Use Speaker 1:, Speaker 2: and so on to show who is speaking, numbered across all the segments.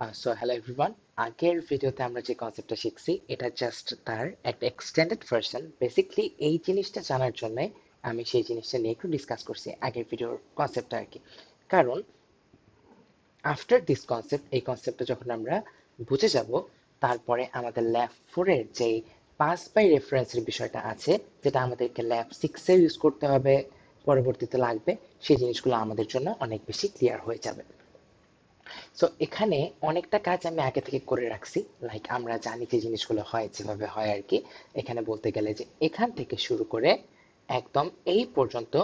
Speaker 1: So hello everyone, আগের ভিডিওতে আমরা যে কনসেপ্টটা শিখছি এটা জাস্ট তার একটা এক্সটেন্ডেড ভার্সন। বেসিক্যালি এই জিনিসটা জানার জন্য আমি সেই জিনিসটা নিয়ে একটু ডিসকাস করছি আগের ভিডিওর কনসেপ্টটা আর কি। কারণ আফটার দিস কনসেপ্ট, এই কনসেপ্টটা যখন আমরা বুঝে যাব, তারপরে আমাদের ল্যাব ফোরের যেই পাস বাই রেফারেন্সের বিষয়টা আছে, যেটা আমাদেরকে ল্যাব সিক্সে ইউজ করতে হবে, পরবর্তীতে লাগবে, সেই জিনিসগুলো আমাদের জন্য অনেক বেশি ক্লিয়ার হয়ে যাবে। সো এখানে অনেকটা কাজ আমি আগে থেকে করে রাখছি। লাইক আমরা জানি যে জিনিসগুলো হয় যেভাবে হয় আর কি। এখানে বলতে গেলে যে এখান থেকে শুরু করে একদম এই পর্যন্ত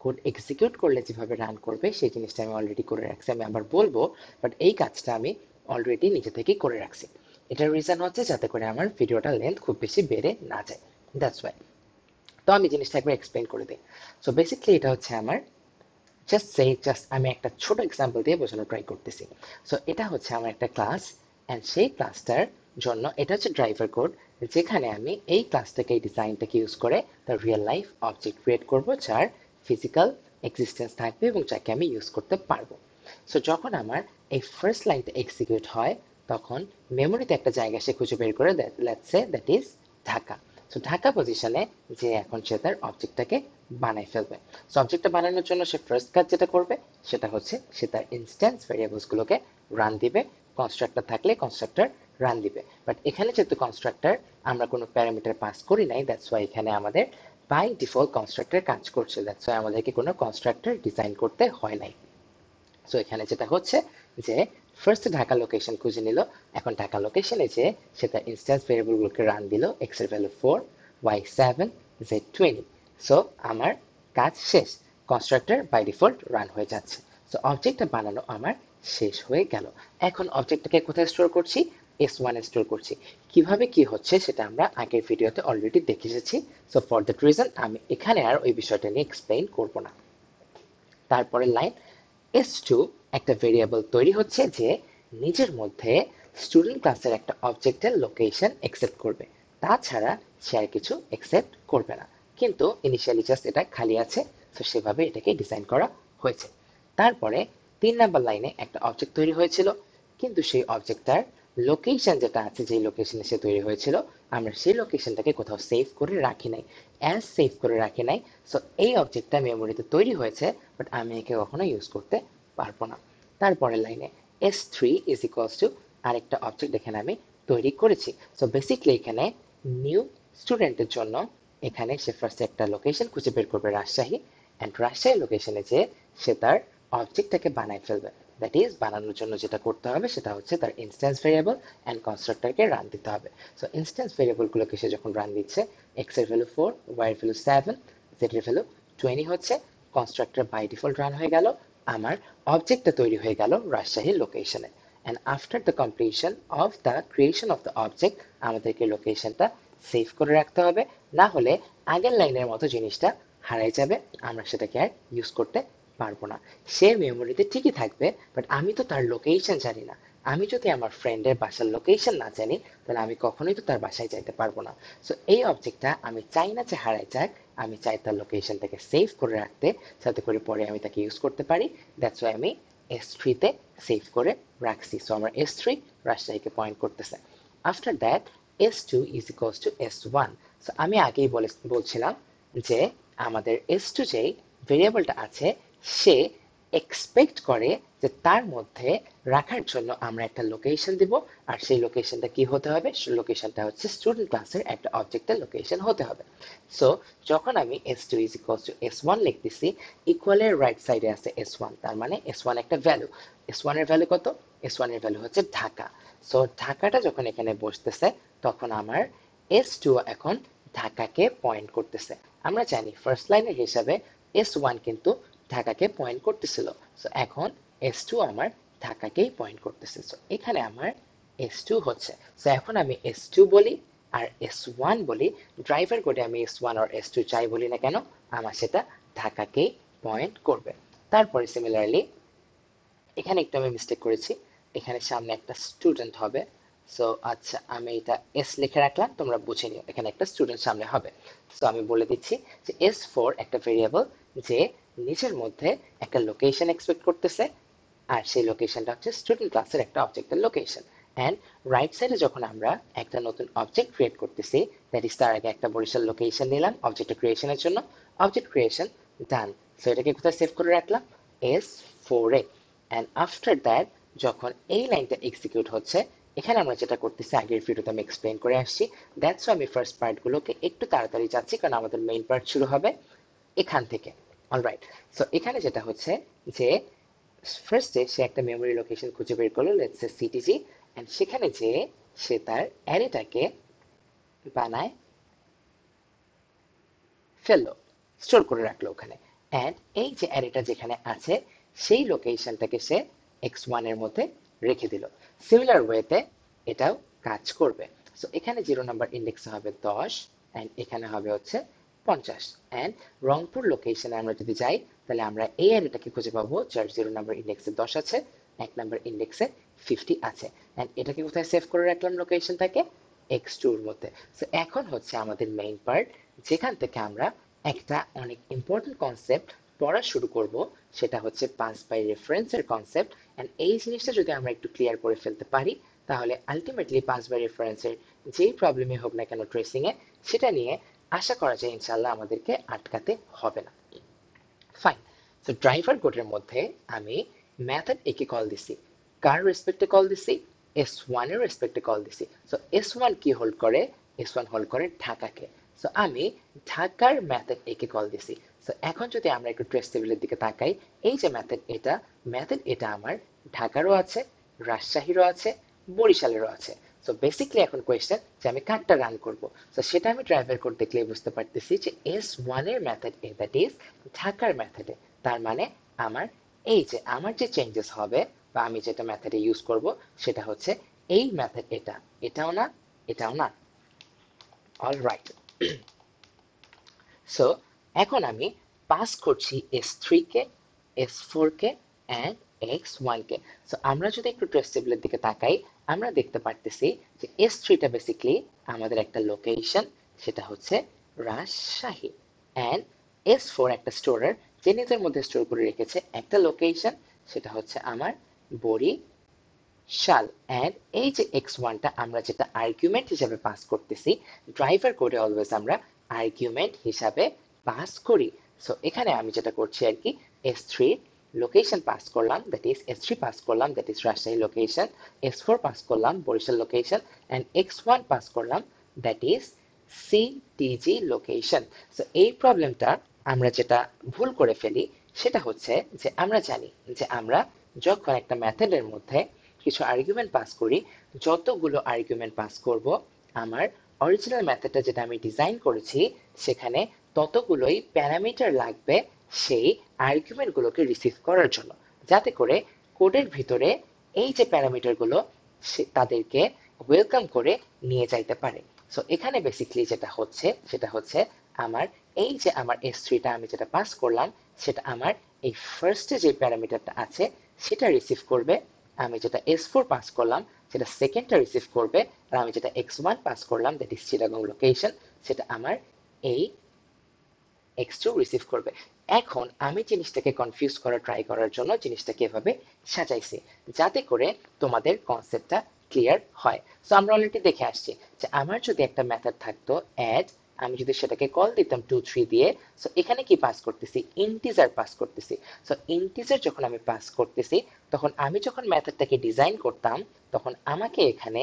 Speaker 1: কোড এক্সিকিউট করলে যেভাবে রান করবে সেই জিনিসটা আমি অলরেডি করে রাখছি। আমি আবার বলবো, বাট এই কাজটা আমি অলরেডি নিজে থেকেই করে রাখছি। এটার রিজন হচ্ছে যাতে করে আমার ভিডিওটা লেন্থ খুব বেশি বেড়ে না যায়। That's why. তো আমি জিনিসটা একবার এক্সপ্লেন করে দিই। সো বেসিক্যালি এটা হচ্ছে আমার জাস্ট আমি একটা ছোট এক্সাম্পল দিয়ে বোঝানোর ট্রাই করতেছি। সো এটা হচ্ছে আমার একটা ক্লাস, অ্যান্ড সেই ক্লাসটার জন্য এটা হচ্ছে ড্রাইভার কোড, যেখানে আমি এই ক্লাসটাকে, এই ডিজাইনটাকে ইউজ করে তার রিয়েল লাইফ অবজেক্ট ক্রিয়েট করব, যার ফিজিক্যাল এক্সিস্টেন্স থাকবে এবং যাকে আমি ইউজ করতে পারবো। সো যখন আমার এই ফার্স্ট লাইনটা এক্সিকিউট হয়, তখন মেমোরিতে একটা জায়গা সে খুঁজে বের করে, let's say that is Dhaka. So Dhaka পজিশনে যে এখন সে তার অবজেক্টটাকে বানাই ফেলবে। সো অবজেক্টটা বানানোর জন্য সে ফার্স্ট কাজ যেটা করবে সেটা হচ্ছে সে তার ইনস্ট্যান্স ভেরিয়েবলসগুলোকে রান দিবে। কনস্ট্রাক্টর থাকলে কনস্ট্রাক্টর রান দিবে, বাট এখানে যেহেতু কনস্ট্রাক্টর আমরা কোনো প্যারামিটার পাস করি নাই, দ্যাটস ওয়াই এখানে আমাদের বাই ডিফল্ট কনস্ট্রাক্টর কাজ করছে। দ্যাটস ওয়াই আমাদেরকে কোনো কনস্ট্রাক্টর ডিজাইন করতে হয় নাই। সো এখানে যেটা হচ্ছে যে ফার্স্ট ঢাকা লোকেশন খুঁজে নিল। এখন ঢাকা লোকেশনে যে সে তার ইনস্ট্যান্স ভেরিয়েবলগুলোকে রান দিল, এক্স এর ভ্যালু 4, ওয়াই 7, জেড 20। সো আমার কাজ শেষ, কনস্ট্রাক্টর বাই ডিফল্ট রান হয়ে যাচ্ছে। সো অবজেক্টটা বানানো আমার শেষ হয়ে গেল। এখন অবজেক্টটাকে কোথায় স্টোর করছি? S1 এ স্টোর করছি। কিভাবে কি হচ্ছে সেটা আমরা আগের ভিডিওতে অলরেডি দেখে এসেছি। সো ফর দ্যাট রিজন আমি এখানে আর ওই বিষয়টা নিয়ে এক্সপ্লেইন করব না। তারপরের লাইন, S2 একটা ভেরিয়েবল তৈরি হচ্ছে যে নিজের মধ্যে স্টুডেন্ট ক্লাসের একটা অবজেক্টের লোকেশন একসেপ্ট করবে, তাছাড়া সে আর কিছু একসেপ্ট করবে না। কিন্তু ইনিশিয়ালি জাস্ট এটা খালি আছে, তো সেভাবে এটাকে ডিজাইন করা হয়েছে। তারপরে 3 নাম্বার লাইনে একটা অবজেক্ট তৈরি হয়েছিল, কিন্তু সেই অবজেক্টটার লোকেশন যেটা আছে, যেই লোকেশনে সে তৈরি হয়েছিল, আমরা সেই লোকেশনটাকে কোথাও সেভ করে রাখি নাই, অ্যাজ সেভ করে রাখি নাই। সো এই অবজেক্টটা মেমোরিতে তৈরি হয়েছে, বাট আমি একে কখনো ইউজ করতে পারবো না। তারপরের লাইনে S3 ইজ ইকুয়ালস টু আরেকটা অবজেক্ট এখানে আমি তৈরি করেছি। সো বেসিক্যালি এখানে নিউ স্টুডেন্টের জন্য এখানে সে ফার্স্টে একটা লোকেশন খুঁজে বের করবে, রাজশাহী, অ্যান্ড রাজশাহী লোকেশনে যে সে তার অবজেক্টটাকে বানায় ফেলবে। দ্যাট ইজ বানানোর জন্য যেটা করতে হবে সেটা হচ্ছে তার ইনস্ট্যান্স ভেরিয়েবল অ্যান্ড কনস্ট্রাক্টরকে রান দিতে হবে। সো ইনস্ট্যান্স ভেরিয়েবলগুলোকে সে যখন রান দিচ্ছে, এক্স এর ভ্যালু 4, ওয়াই এর ভ্যালু 7, জেড এর ভ্যালু 20 হচ্ছে, কনস্ট্রাক্টর বাই ডিফল্ট রান হয়ে গেল, আমার অবজেক্টটা তৈরি হয়ে গেল রাজশাহী লোকেশনে। And after the completion of the creation of the object, আমাদেরকে লোকেশনটা সেভ করে রাখতে হবে, না হলে আগের লাইনের মতো জিনিসটা হারাই যাবে, আমরা সেটাকে আর ইউজ করতে পারবো না। সে মেমোরিতে ঠিকই থাকবে, বাট আমি তো তার লোকেশন জানি না। আমি যদি আমার ফ্রেন্ডের বাসার লোকেশন না জানি, তাহলে আমি কখনোই তো তার বাসায় যাইতে পারবো না। সো এই অবজেক্টটা আমি চাই না যে হারায় যাক, আমি চাই তার লোকেশনটাকে সেভ করে রাখতে, যাতে করে পরে আমি তাকে ইউজ করতে পারি। দ্যাটস ওয়াই আমি S3-তে সেভ করে রাখছি। সো আমার S3 রাজশাহীকে পয়েন্ট করতেছে। After that S2 is equals to S1। So আমি আগেই বলছিলাম যে আমাদের S2 যেই ভেরিয়েবলটা আছে, সে এক্সপেক্ট করে যে তার মধ্যে রাখার জন্য আমরা একটা লোকেশন দিব, আর সেই লোকেশনটা কি হতে হবে? লোকেশনটা হচ্ছে স্টুডেন্ট ক্লাসের একটা অবজেক্টের লোকেশন হতে হবে। সো যখন আমি S2 is equals to S1 লিখতেছি, ইকুয়ালের রাইট সাইডে আছে S1, তার মানে S1 একটা ভ্যালু। S1 এর ভ্যালু কত? S1 এর ভ্যালু হচ্ছে ঢাকা। সো ঢাকাটা যখন এখানে বসতেছে, তখন আমার S2 এখন ঢাকাকে পয়েন্ট করতেছে। আমরা জানি ফার্স্ট লাইনের হিসাবে S1 কিন্তু ঢাকাকে পয়েন্ট করতেছিল। সো এখন S2 আমার ঢাকাকেই পয়েন্ট করতেছে। সো এখানে আমার S2 হচ্ছে। সো এখন আমি S2 বলি আর S1 বলি, ড্রাইভার কোডে আমি S1 আর S2 যাই বলি না কেন, আমার সেটা ঢাকাকেই পয়েন্ট করবে। তারপরে সিমিলারলি এখানে একটু আমি মিস্টেক করেছি, এখানে সামনে একটা স্টুডেন্ট হবে। সো আচ্ছা, আমি এটা এস লিখে রাখলাম, তোমরা বুঝে নিও, এখানে একটা স্টুডেন্ট সামনে হবে। সো আমি বলে দিচ্ছি যে S4 একটা ভেরিয়েবল যে নিজের মধ্যে একটা লোকেশন এক্সপেক্ট করতেছে, আর সেই লোকেশনটা হচ্ছে স্টুডেন্ট ক্লাসের একটা অবজেক্টের লোকেশন। অ্যান্ড রাইট সাইডে যখন আমরা একটা নতুন অবজেক্ট ক্রিয়েট করতেছি, দ্যাট ইজ তার আগে একটা বরিশাল লোকেশন নিলাম অবজেক্ট ক্রিয়েশনের জন্য। অবজেক্ট ক্রিয়েশন ডান। সো এটাকে কোথায় সেভ করে রাখলাম? S4 A. And after that যখন এই লাইনটা এক্সিকিউট হচ্ছে, এখানে আমরা যেটা করতেছি আগের ভিডিওতে আমি এক্সপ্লেন করে আসছি, দ্যাটস আমি ফার্স্ট পার্টগুলোকে একটু তাড়াতাড়ি যাচ্ছি কারণ আমাদের মেইন পার্ট শুরু হবে এখান থেকে। অলরাইট, সো এখানে যেটা হচ্ছে যে ফার্স্টে সে একটা মেমোরি লোকেশন খুঁজে বের করলো, লেটস সে সিটিজি, এন্ড সেখানে যে সে তার অ্যারেটাকে বানায় ফেললো, স্টোর করে রাখলো ওখানে। অ্যান্ড এই যে অ্যারেটা যেখানে আছে সেই লোকেশনটাকে সে x1 এর মধ্যে রেখে দিল। সিমিলার ওয়েতে এটাও কাজ করবে। সো এখানে 0 নাম্বার ইন্ডেক্সে হবে 10, অ্যান্ড এখানে হবে হচ্ছে 50। অ্যান্ড রংপুর লোকেশনে আমরা যদি যাই তাহলে আমরা এই অ্যারেটাকে খুঁজে পাবো যার 0 নাম্বার ইন্ডেক্সে 10 আছে, 1 নাম্বার ইন্ডেক্সে 50 আছে। অ্যান্ড এটাকে কোথায় সেভ করে রাখলাম লোকেশনটাকে? x2 এর মধ্যে। সো এখন হচ্ছে আমাদের মেইন পার্ট, যেখান থেকে আমরা একটা অনেক ইম্পর্টেন্ট কনসেপ্ট পড়া শুরু করব, সেটা হচ্ছে পাস বাই রেফারেন্সের কনসেপ্ট। এন্ড এই জিনিসটা যদি আমরা একটু ক্লিয়ার করে ফেলতে পারি তাহলে আলটিমেটলি পাস বাই রেফারেন্সের যেই প্রবলেমই হোক না কেন ট্রেসিং এ, সেটা নিয়ে আশা করা যায় ইনশাল্লাহ আমাদেরকে আটকাতে হবে না। ফাইন। সো ড্রাইভার কোডের মধ্যে আমি মেথড একে কল দিছি, কার রেসপেক্টে কল দিছি? S1 এর রেসপেক্টে কল দিছি। সো S1 কি হোল্ড করে? S1 হোল্ড করে ঢাকাকে। সো আমি ঢাকার মেথড একে কল দিছি। সো এখন যদি আমরা একটু ট্রেস টেবিলের দিকে তাকাই, এই যে মেথড এটা আমার ঢাকারও আছে, রাজশাহীরও আছে, বরিশালেরও আছে। সো বেসিক্যালি এখন কোয়েশ্চেন যে আমি কারটা রান করব। সো সেটা আমি ড্রাইভার কোড দেখলেই বুঝতে পারতেছি যে S1 এর মেথড দ্যাট ইজ ঢাকার মেথডে। তার মানে আমার এই যে আমার যে চেঞ্জেস হবে বা আমি যেটা মেথডে ইউজ করব সেটা হচ্ছে এই মেথড এটা, এটাও না, এটাও না। অলরাইট, সো এখন আমি পাস করছি S3 K, S4 K and X1 K. So আমরা যদি একটু ট্রেস টেবিলের দিকে তাকাই, আমরা দেখতে পারতেছি যে S3 টা বেসিক্যালি আমাদের একটা লোকেশন, সেটা হচ্ছে রাজশাহী। অ্যান্ড S4 একটা স্টোরের যে নিজের মধ্যে স্টোর করে রেখেছে একটা লোকেশন, সেটা হচ্ছে আমার বরিশাল। অ্যান্ড এই যে X1 টা আমরা যেটা আর্গুমেন্ট হিসাবে পাস করতেছি, ড্রাইভার কোডে অলওয়েজ আমরা আর্গুমেন্ট হিসাবে পাস করি। সো এখানে আমি যেটা করছি আর কি, S3 লোকেশন পাস করলাম, দ্যাট ইজ S3 পাস করলাম, that is Rajshahi location, S4 pass করলাম Barishal location, and X1 pass করলাম, that is CTG location. So এই প্রবলেমটা আমরা যেটা ভুল করে ফেলি সেটা হচ্ছে যে আমরা জানি যে আমরা যখন একটা মেথডের মধ্যে কিছু আর্গুমেন্ট পাস করি, যতগুলো আর্গুমেন্ট পাস করব আমার অরিজিনাল মেথডটা যেটা আমি ডিজাইন করেছি সেখানে ততগুলোই প্যারামিটার লাগবে সেই আর্গুমেন্টগুলোকে রিসিভ করার জন্য, যাতে করে কোডের ভিতরে এই যে প্যারামিটারগুলো তাদেরকে ওয়েলকাম করে নিয়ে যাইতে পারে। সো এখানে বেসিক্যালি যেটা হচ্ছে সেটা হচ্ছে আমার এই যে আমার S3টা আমি যেটা পাস করলাম সেটা আমার এই ফার্স্টে যে প্যারামিটারটা আছে সেটা রিসিভ করবে, আমি যেটা S4 পাস করলাম সেটা সেকেন্ডটা রিসিভ করবে, আর আমি যেটা X1 পাস করলাম দ্যাট ইজ চিটাগং লোকেশন, সেটা আমার এই X2 রিসিভ করবে। এখন আমি জিনিসটাকে কনফিউজ করা ট্রাই করার জন্য জিনিসটাকে এভাবে সাজাইছি যাতে করে তোমাদের কনসেপ্টটা ক্লিয়ার হয়। সো আমরা অলরেডি দেখে আসছি যে আমার যদি একটা মেথড থাকতো অ্যাড, আমি যদি সেটাকে কল দিতাম 2 3 দিয়ে, সো এখানে কি পাস করতেছি? ইন্টিজার পাস করতেছি। সো ইন্টিজার যখন আমি পাস করতেছি তখন আমি যখন মেথডটাকে ডিজাইন করতাম তখন আমাকে এখানে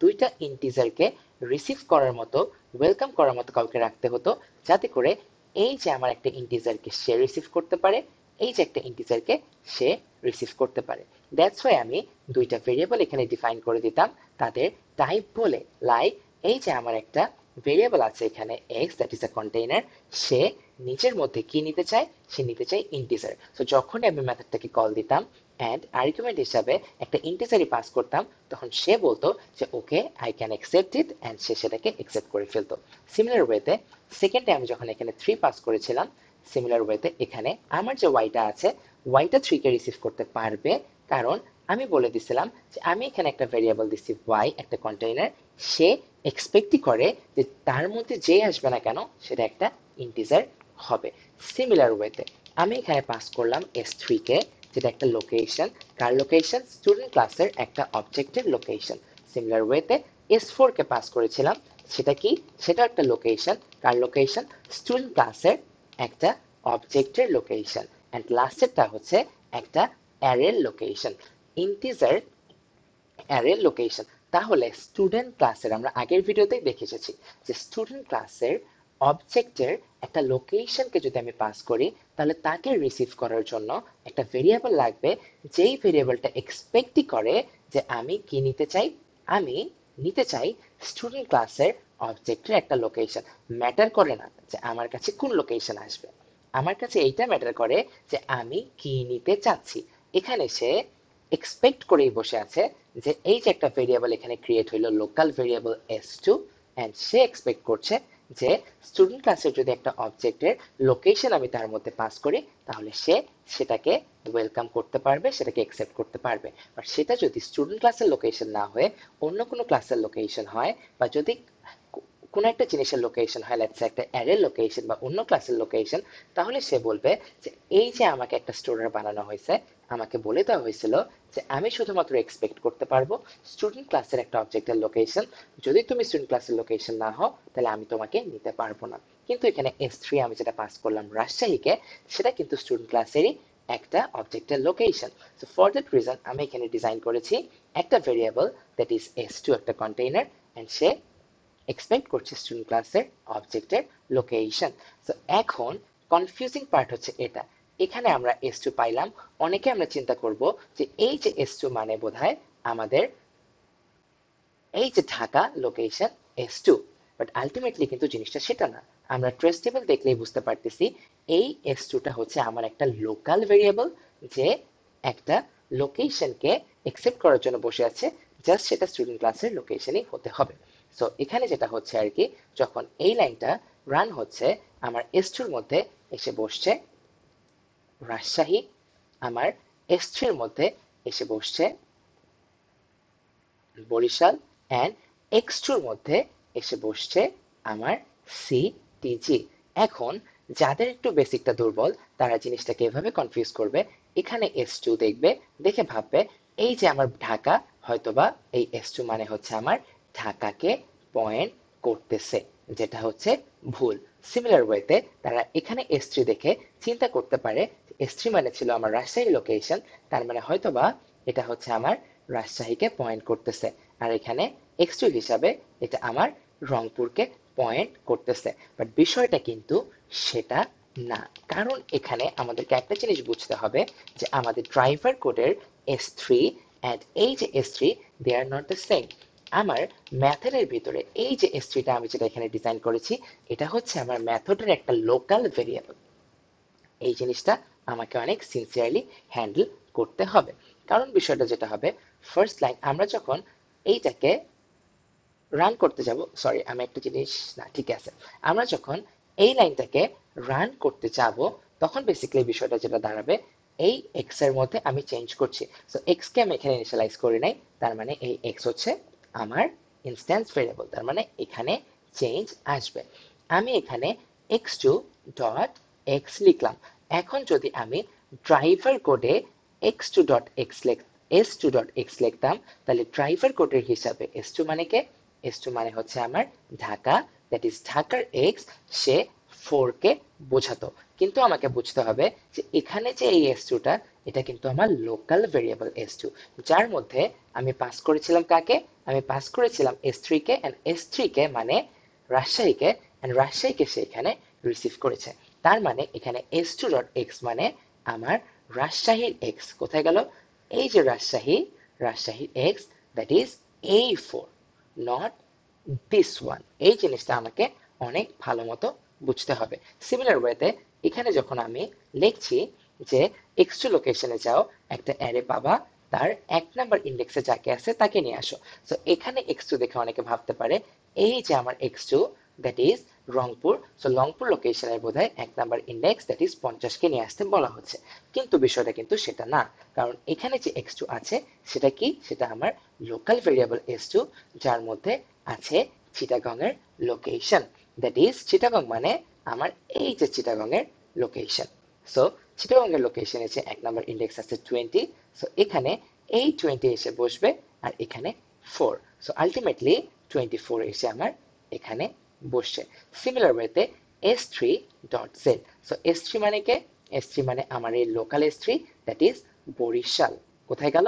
Speaker 1: দুইটা ইন্টিজারকে রিসিভ করার মতো, ওয়েলকাম করার মতো কাউকে রাখতে হতো, যাতে করে এই যে আমার একটা ইন্টিজারকে সে রিসিভ করতে পারে, এই যে একটা ইন্টিজারকে সে রিসিভ করতে পারে। দ্যাটস ওয়াই আমি দুইটা ভেরিয়েবল এখানে ডিফাইন করে দিতাম তাদের টাইপ বলে, লাইক এই যে আমার একটা ভেরিয়েবল আছে এখানে x that is a container, সে নিচের মধ্যে কি নিতে চায়? সে নিতে চায় ইন্টিজার। সো যখনই আমি মেথডটাকে কল দিতাম অ্যান্ড আর্গুমেন্ট হিসাবে একটা ইন্টিজারই পাস করতাম তখন সে বলতো যে okay I can accept it, and সে সেটাকে অ্যাকসেপ্ট করে ফেলতো। সিমিলার ওয়েতে সেকেন্ডে আমি যখন এখানে 3 পাস করেছিলাম, সিমিলার ওয়েতে এখানে আমার যে ওয়াইটা আছে ওয়াইটা 3 কে রিসিভ করতে পারবে, কারণ আমি বলে দিছিলাম যে আমি এখানে একটা ভেরিয়েবল দিচ্ছি ওয়াই, একটা কন্টেইনার, সে এক্সপেক্টই করে যে তার মধ্যে যে আসবে না কেন সেটা একটা ইন্টিজার হবে। সিমিলার ওয়েতে আমি এখানে পাস করলাম S3 কে, যেটা একটা লোকেশন। কার লোকেশন? স্টুডেন্ট ক্লাসের একটা অবজেক্টের লোকেশন। সিমিলার ওয়েতে S4 কে পাস করেছিলাম, সেটা কি? সেটা একটা লোকেশন। কার লোকেশন? স্টুডেন্ট ক্লাসের একটা অবজেক্টের লোকেশন। এন্ড লাস্টেরটা হচ্ছে একটা অ্যারের লোকেশন, ইন্টিজার অ্যারের লোকেশন। তাহলে স্টুডেন্ট ক্লাসের আমরা আগের ভিডিওতেই দেখে এসেছি যে স্টুডেন্ট ক্লাসের অবজেক্টের একটা লোকেশনকে যদি আমি পাস করি, তাহলে তাকে রিসিভ করার জন্য একটা ভেরিয়েবল লাগবে, যেই ভেরিয়েবলটা এক্সপেক্টই করে যে আমি কি নিতে চাই, আমি নিতে চাই স্টুডেন্ট ক্লাসের অবজেক্টের একটা লোকেশন। ম্যাটার করে না যে আমার কাছে কোন লোকেশন আসবে, আমার কাছে এইটা ম্যাটার করে যে আমি কি নিতে চাচ্ছি। এখানে সে এক্সপেক্ট করেই বসে আছে যে এই যে একটা ভেরিয়েবল এখানে ক্রিয়েট হইলো, লোকাল ভেরিয়েবল s2, এন্ড সে এক্সপেক্ট করছে যে স্টুডেন্ট ক্লাসের যদি একটা অবজেক্টের লোকেশন আমি তার মধ্যে পাস করি, তাহলে সে সেটাকে ওয়েলকাম করতে পারবে, সেটাকে অ্যাকসেপ্ট করতে পারবে। বাট সেটা যদি স্টুডেন্ট ক্লাসের লোকেশন না হয়ে অন্য কোনো ক্লাসের লোকেশন হয়, বা যদি কোনো একটা জিনিসের লোকেশন হয়, লেটস সে একটা অ্যারের লোকেশন বা অন্য ক্লাসের লোকেশন, তাহলে সে বলবে যে এই যে আমাকে একটা স্টোর বানানো হয়েছে, আমাকে বলে দেওয়া হয়েছিল যে আমি শুধুমাত্র এক্সপেক্ট করতে পারবো স্টুডেন্ট ক্লাসের একটা অবজেক্টের লোকেশন। যদি তুমি স্টুডেন্ট ক্লাসের লোকেশন না হও, তাহলে আমি তোমাকে নিতে পারবো না। কিন্তু এখানে S3 আমি যেটা পাস করলাম রাজশাহীকে, সেটা কিন্তু স্টুডেন্ট ক্লাসেরই একটা অবজেক্টের location. So for that reason আমি এখানে ডিজাইন করেছি একটা ভেরিয়েবল দ্যাট ইজ S2, একটা কন্টেইনার, এন্ড সে এক্সপেক্ট করছে স্টুডেন্ট ক্লাসের অবজেক্টের লোকেশন। তো এখন কনফিউজিং পার্ট হচ্ছে এটা, এখানে আমরা S2 পাইলাম, অনেকে আমরা চিন্তা করব যে এই যে S2 মানে বোধহয় আমাদের এই যে Dhaka location S2, but ultimately কিন্তু জিনিসটা সেটা না। আমরা ট্রেস টেবিল দেখলেই বুঝতে পারতেছি এই S2টা হচ্ছে আমার একটা লোকাল ভেরিয়েবল, যে একটা লোকেশনকে একসেপ্ট করার জন্য বসে আছে, জাস্ট সেটা স্টুডেন্ট ক্লাসের লোকেশনই হতে হবে। সো এখানে যেটা হচ্ছে আর কি, যখন এই লাইনটা রান হচ্ছে, আমার S2 এর মধ্যে এসে বসছে রাজশাহী, আমার S3 এর মধ্যে এসে বসছে বরিশাল, অ্যান্ড X2 এর মধ্যে এসে বসছে আমার CTG। এখন যাদের একটু বেসিকটা দুর্বল, তারা জিনিসটাকে এভাবে কনফিউজ করবে, এখানে S2 দেখবে, দেখে ভাববে এই যে আমার ঢাকা, হয়তোবা এই S2 মানে হচ্ছে আমার ঢাকাকে পয়েন্ট করতেছে, যেটা হচ্ছে ভুল। সিমিলার ওয়েতে তারা এখানে S3 দেখে চিন্তা করতে পারে S3 মানে ছিল আমার রাজশাহী লোকেশন, তার মানে হয়তোবা এটা হচ্ছে আমার রাজশাহীকে পয়েন্ট করতেছে, আর এখানে X2 হিসাবে এটা আমার রংপুরকে পয়েন্ট করতেছে। বাট বিষয়টা কিন্তু সেটা না, কারণ এখানে আমাদেরকে একটা জিনিস বুঝতে হবে যে আমাদের ড্রাইভার কোডের S3 এন্ড এই যে S3, they are not the same. আমার ম্যাথডের ভিতরে এই যে S3টা আমি যেটা এখানে ডিজাইন করেছি, এটা হচ্ছে আমার মেথডের একটা লোকাল ভেরিয়েবল। এই জিনিসটা আমাকে অনেক সিনসিয়ারলি হ্যান্ডেল করতে হবে, কারণ বিষয়টা যেটা হবে, ফার্স্ট লাইন আমরা যখন এইটাকে রান করতে যাব, সরি আমি একটা জিনিস, না ঠিক আছে, আমরা যখন এই লাইনটাকে রান করতে যাব, তখন বেসিক্যালি বিষয়টা যেটা দাঁড়াবে, এই এক্স এর মধ্যে আমি চেঞ্জ করছি। সো এক্স কে আমি এখানে ইনিশিয়ালাইজ করি নাই, তার মানে এই এক্স হচ্ছে আমার ইনস্ট্যান্স ভেরিয়েবল, তার মানে এখানে চেঞ্জ আসবে। আমি এখানে x2 ডট এক্স লিখলাম। এখন যদি আমি ড্রাইভার কোডে x2 dot x s2 dot x লিখতাম, তাহলে ড্রাইভার কোডের হিসাবে S2 মানে কে? S2 মানে হচ্ছে আমার ঢাকা, দ্যাট ইজ ঢাকার এক্স, সে 4 কে বোঝাতো। কিন্তু আমাকে বুঝতে হবে যে এখানে যে এই S2টা, এটা কিন্তু আমার লোকাল ভেরিয়েবল S2, যার মধ্যে আমি পাস করেছিলাম কাকে? আমি পাস করেছিলাম S3 কে, এন্ড S3 কে মানে রাজশাহীকে, এন্ড রাজশাহীকে সে এখানে রিসিভ করেছে। তার মানে এখানে S2 ডট এক্স মানে আমার রাজশাহীর এক্স কোথায় গেল? এই যে রাজশাহী, রাজশাহীর x, that is A4, not this one. এই জিনিসটা আমাকে অনেক ভালো মতো বুঝতে হবে। সিমিলার ওয়েতে এখানে যখন আমি লিখছি যে X2 লোকেশনে যাও, একটা অ্যারে পাবা, তার 1 নাম্বার ইন্ডেক্সে যাকে আছে তাকে নিয়ে আসো। সো এখানে X2 দেখে অনেকে ভাবতে পারে এই যে আমার X2, that is Rangpur, so Rangpur লোকেশনের বোধহয় 1 নাম্বার ইন্ডেক্স, দ্যাট ইজ 50কে নিয়ে আসতে বলা হচ্ছে। কিন্তু বিষয়টা কিন্তু সেটা না, কারণ এখানে যে X2 আছে সেটা কি? সেটা আমার লোকাল ভেরিয়েবল S2, যার মধ্যে আছে চিটাগং এর লোকেশন, দ্যাট ইজ চিটাগং মানে আমার এই যে চিটাগং এর লোকেশন। সো চিটাগংয়ের লোকেশন এসে 1 নম্বর ইন্ডেক্স আছে 20, সো এখানে এই 20 এসে বসবে আর এখানে 4, সো আলটিমেটলি 24 এসে আমার এখানে বসছে। সিমিলার ওয়েতে S3 dot Z, so S3 মানে কে? S3 মানে আমার এই local S3, that is Barishal. কোথায় গেল?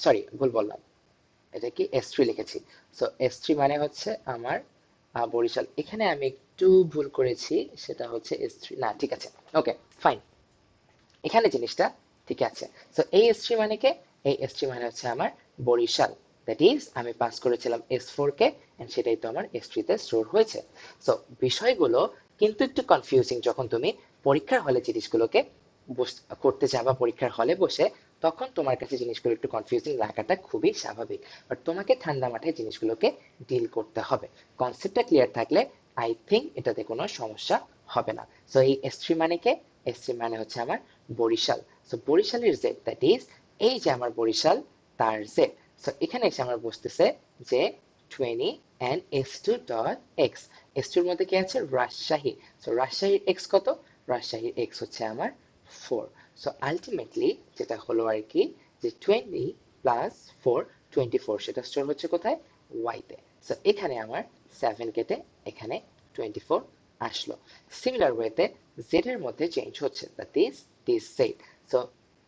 Speaker 1: সরি, ভুল বললাম, এটা কি S3 লিখেছি। সো S3 মানে হচ্ছে আমার বরিশাল। এখানে আমি একটু ভুল করেছি, সেটা হচ্ছে S3 না, ঠিক আছে, ওকে ফাইন, এখানে জিনিসটা ঠিক আছে। সো এই S3 মানে কে? এই S3 মানে হচ্ছে আমার বরিশাল, দ্যাট ইজ আমি পাস করেছিলাম S4 কে, এন্ড সেটাই তো আমার S3 তে স্টোর হয়েছে। সো বিষয়গুলো কিন্তু একটু কনফিউজিং যখন তুমি পরীক্ষার হলে জিনিসগুলোকে করতে যাবা, পরীক্ষার হলে বসে, তখন তোমার কাছে জিনিসগুলো একটু কনফিউজিং লাগাটা খুবই স্বাভাবিক, বাট তোমাকে ঠান্ডা মাথায় জিনিসগুলোকে ডিল করতে হবে। কনসেপ্টটা ক্লিয়ার থাকলে আই থিঙ্ক এটাতে কোনো সমস্যা হবে না। সো এই S3 মানে কে? S3 মানে হচ্ছে আমার বরিশাল। সো বরিশালের জেড, দ্যাট ইজ এই যে আমার বরিশাল, তার জেড। সো এখানে এসে আমার বসতেছে যে 20 and S2 dot x, S2 এর মধ্যে কি আছে? রাজশাহী। সো রাজশাহীর x কত? রাজশাহীর x হচ্ছে আমার 4। সো আলটিমেটলি যেটা হলো আর কি, যে 20 প্লাস 4, 24, সেটা স্টোর হচ্ছে কোথায়? y তে। সো এখানে আমার 7 কেটে এখানে 24 আসলো। সিমিলার ওয়েতে z এর মধ্যে চেঞ্জ হচ্ছে, that is this z। So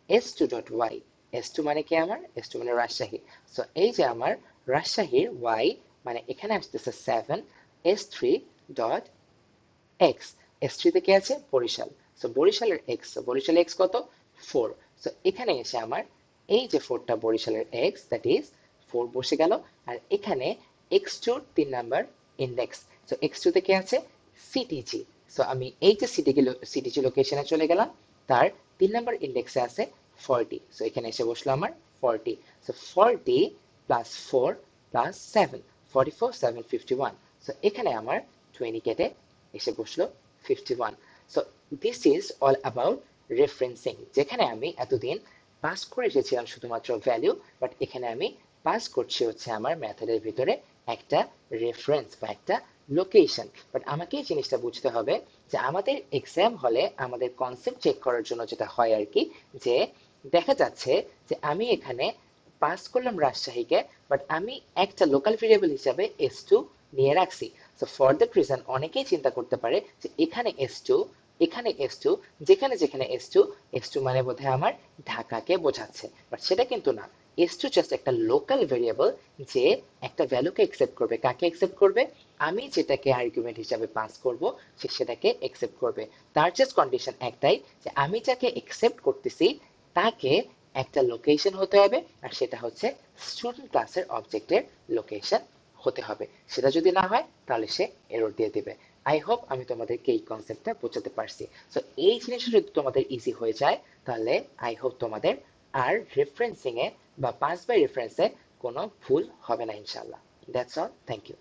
Speaker 1: S2 dot y, S2 মানে কি আমার? S2 মানে রাজশাহী। সো এই যে আমার রাজশাহীর y মানে এখানে আসতেছে 7, S3 ডট এক্স, S3 তে কি আছে? বরিশাল। সো বরিশালের এক্স, বরিশালের এক্স কত? 4। সো এখানে এসে আমার এই যে 4টা বরিশালের এক্স, দ্যাট ইজ 4 বসে গেল। আর এখানে x2 3 number index, so x2 তে কি আছে? সিটিজি। সো আমি এই যে সিটিজি লোকেশনে চলে গেলাম, তার 3 নাম্বার ইন্ডেক্সে আছে 40, সো এখানে এসে বসলো আমার 40। So 40 plus 4 plus 7, 44, 7, 51। সো এখানে আমার 20 কেটে এসে বসলো 51। So this is all about referencing, যেখানে আমি এতদিন পাস করে এসেছিলাম শুধুমাত্র ভ্যালু, বাট এখানে আমি পাস করছি হচ্ছে আমার মেথডের ভিতরে একটা রেফারেন্স বা একটা লোকেশন। বাট আমাকে এই জিনিসটা বুঝতে হবে যে আমাদের এক্সাম হলে আমাদের কনসেপ্ট চেক করার জন্য যেটা হয় আর কি, যে দেখা যাচ্ছে যে আমি এখানে পাস করলাম রাজশাহীকে, বাট আমি একটা লোকাল ভেরিয়েবল হিসাবে S2 নিয়ে রাখছি। সো ফর দ্যাট রিজন অনেকেই চিন্তা করতে পারে যে এখানে S2, এখানে S2, যেখানে যেখানে S2, S2 মানে বোধহয় আমার ঢাকাকে বোঝাচ্ছে, বাট সেটা কিন্তু না। S2 জাস্ট একটা লোকাল ভেরিয়েবল, যে একটা ভ্যালুকে একসেপ্ট করবে। কাকে একসেপ্ট করবে? আমি যেটাকে আর্গুমেন্ট হিসাবে পাস করব, সে সেটাকে একসেপ্ট করবে। তার জাস্ট কন্ডিশন একটাই, যে আমি যাকে একসেপ্ট করতেছি তাকে একটা লোকেশন হতে হবে, আর সেটা হচ্ছে স্টুডেন্ট ক্লাসের অবজেক্টের লোকেশন হতে হবে। সেটা যদি না হয় তাহলে সে এরর দিয়ে দিবে। আই হোপ আমি তোমাদেরকে এই কনসেপ্টটা বোঝাতে পারছি। সো এই জিনিসটা যদি তোমাদের ইজি হয়ে যায়, তাহলে আই হোপ তোমাদের আর রেফারেন্সিং এ বা পাস বাই রেফারেন্সে কোনো ভুল হবে না ইনশাল্লাহ। That's all, thank you.